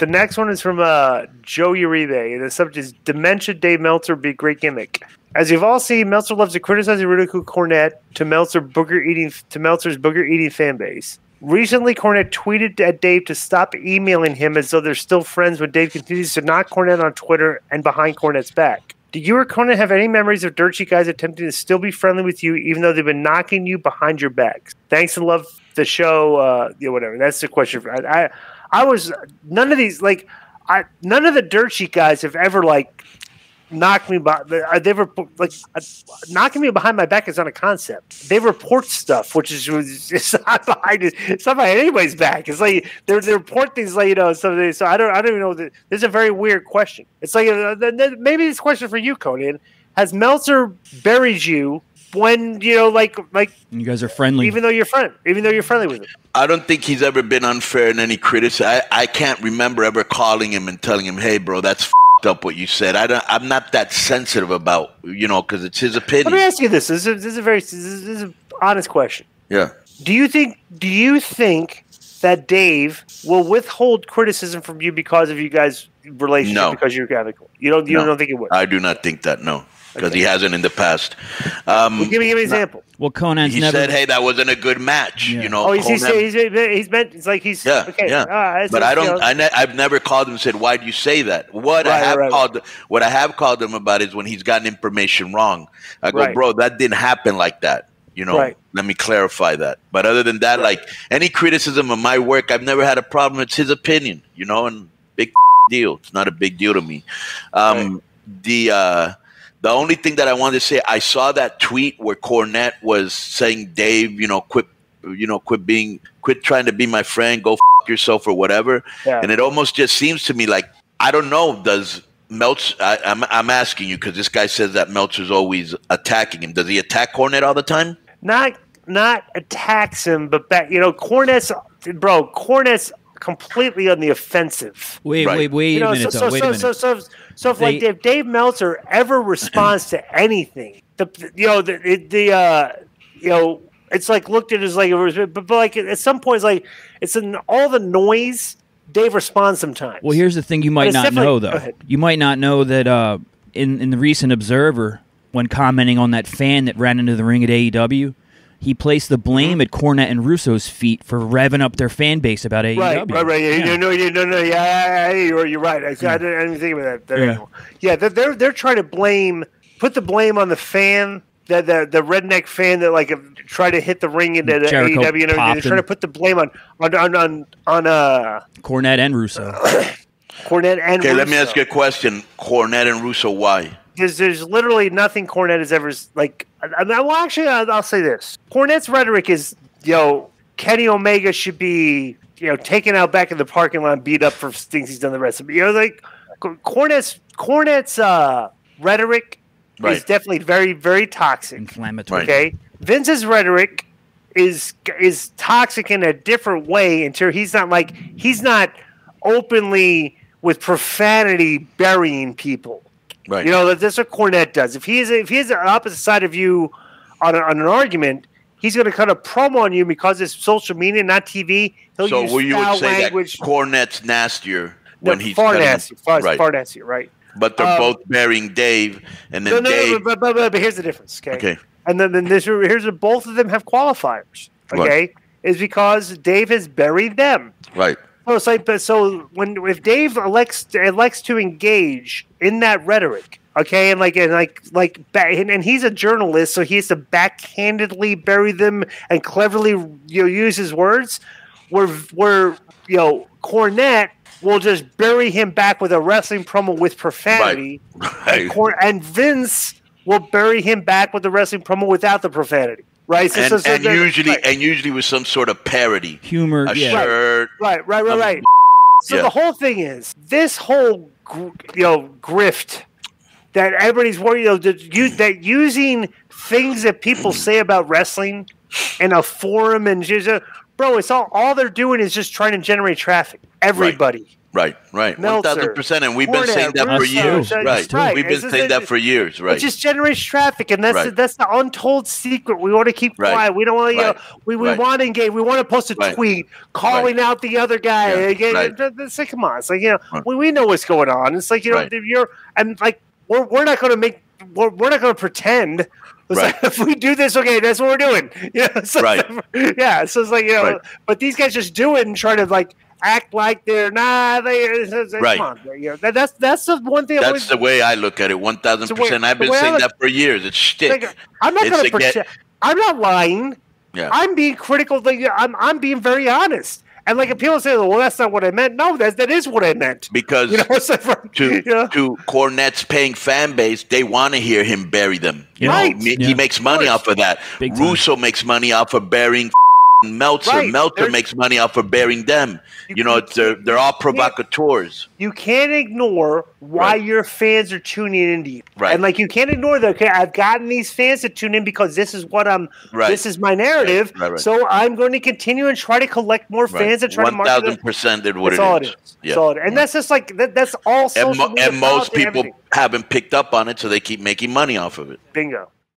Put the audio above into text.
The next one is from Joe Uribe. The subject is Dementia Dave Meltzer be a great gimmick. As you've all seen, Meltzer loves to criticize and ridicule Cornette to Meltzer's booger eating fan base. Recently, Cornette tweeted at Dave to stop emailing him as though they're still friends when Dave continues to knock Cornette on Twitter and behind Cornette's back. Do you or Konnan have any memories of dirt sheet guys attempting to still be friendly with you even though they've been knocking you behind your backs? Thanks and love the show. Whatever. That's the question. I was none of these none of the dirt sheet guys have ever knocked me knocking me behind my back is not a concept. They report stuff, which is it's not behind anybody's back. It's like they report things something. So I don't even know. This is a very weird question. It's like maybe this question for you, Konnan. Has Meltzer buried you when like you guys are friendly, even though you're friendly with him? I don't think he's ever been unfair in any criticism. I can't remember ever calling him and telling him, "Hey, bro, that's up what you said." I'm not that sensitive about because it's his opinion. Let me ask you this. This is an honest question. Yeah. Do you think that Dave will withhold criticism from you because of you guys' relationship? No. Because you're amicable. You don't think it would? I do not think that. No. Because he hasn't in the past. Well, give me an example. Well, Connan's he said, "Hey, that wasn't a good match." Yeah. He's meant. It's like he's okay. Yeah. But I don't. I've never called him and said, "Why do you say that?" What I have called him about is when he's gotten information wrong. I go, "Bro, that didn't happen like that." Let me clarify that. But other than that, any criticism of my work, I've never had a problem. It's his opinion, and big deal. It's not a big deal to me. The only thing that I wanted to say, I saw that tweet where Cornette was saying, "Dave, quit trying to be my friend, go yourself or whatever." Yeah. And it almost just seems to me like, I don't know, does Meltzer? I'm asking you because this guy says that Meltzer's always attacking him. Does he attack Cornette all the time? Not attacks him, but back. Cornette's completely on the offensive. Wait a minute. So if Dave Meltzer ever responds to anything, it's like looked at as but at some point it's in all the noise. Dave responds sometimes. Well, here's the thing: you might not know though. You might not know that in the recent Observer, when commenting on that fan that ran into the ring at AEW. He placed the blame at Cornette and Russo's feet for revving up their fan base about AEW. Right. You're right. I didn't think about that. Yeah, they're trying to put the blame on the fan, the redneck fan that tried to hit the ring into the AEW. They're trying to put the blame on Cornette and Russo. Cornette and Russo. Okay, let me ask you a question. Cornette and Russo, why? There's literally nothing Cornette has ever I'll say this. Cornette's rhetoric is, Kenny Omega should be, taken out back in the parking lot, beat up for things he's done the rest of it. Cornette's rhetoric is definitely very, very toxic, inflammatory. Okay, Vince's rhetoric is toxic in a different way until he's not openly with profanity burying people. Right. That's what Cornette does. If he is the opposite side of you on an argument, he's going to cut a promo on you because it's social media, not TV. He'll use you would say language. That Cornette's nastier when he's far nastier, right? But they're both burying Dave, and then Dave. But here's the difference, okay? And then here's both of them have qualifiers, okay? Right. Is because Dave has buried them, right? It's if Dave elects to engage in that rhetoric, okay, and he's a journalist, so he has to backhandedly bury them and cleverly use his words. Where Cornette will just bury him back with a wrestling promo with profanity, right. And Vince will bury him back with the wrestling promo without the profanity. Right, usually with some sort of parody, humor, shirt, right. So the whole thing is this whole grift that everybody's worried that using things that people say about wrestling in a forum and just, bro, it's all they're doing is just trying to generate traffic. Everybody. Right. 1,000%. And we've been saying that for years. Right. We've been saying that for years. Right. It just generates traffic, and that's the untold secret. We want to keep quiet. We don't want to, we want to engage. We want to post a tweet calling out the other guy. It's like, come on. It's like, we know what's going on. It's like, we're not going to pretend. Like, if we do this, okay, that's what we're doing. So it's like, but these guys just do it and try to like act like they're come on, that's the one thing. That's the way I look at it. 1,000%. I've been saying that for years. It's shtick. Like, I'm not going to pretend. I'm not lying. Yeah. I'm being critical. I'm being very honest. And like if people say, "Well, that's not what I meant," no, that is what I meant. Because to Cornette's paying fan base, they want to hear him bury them. He makes money off of that. Russo makes money off of burying Meltzer. Meltzer makes money off of burying them. They're all provocateurs. You can't ignore why your fans are tuning into you. And like you can't ignore that. Okay, I've gotten these fans to tune in because this is what this is my narrative. So I'm going to continue and try to collect more fans and try to market 1,000% is what it is. Yeah. And that's just like that's all social media. And most people haven't picked up on it, so they keep making money off of it. Bingo.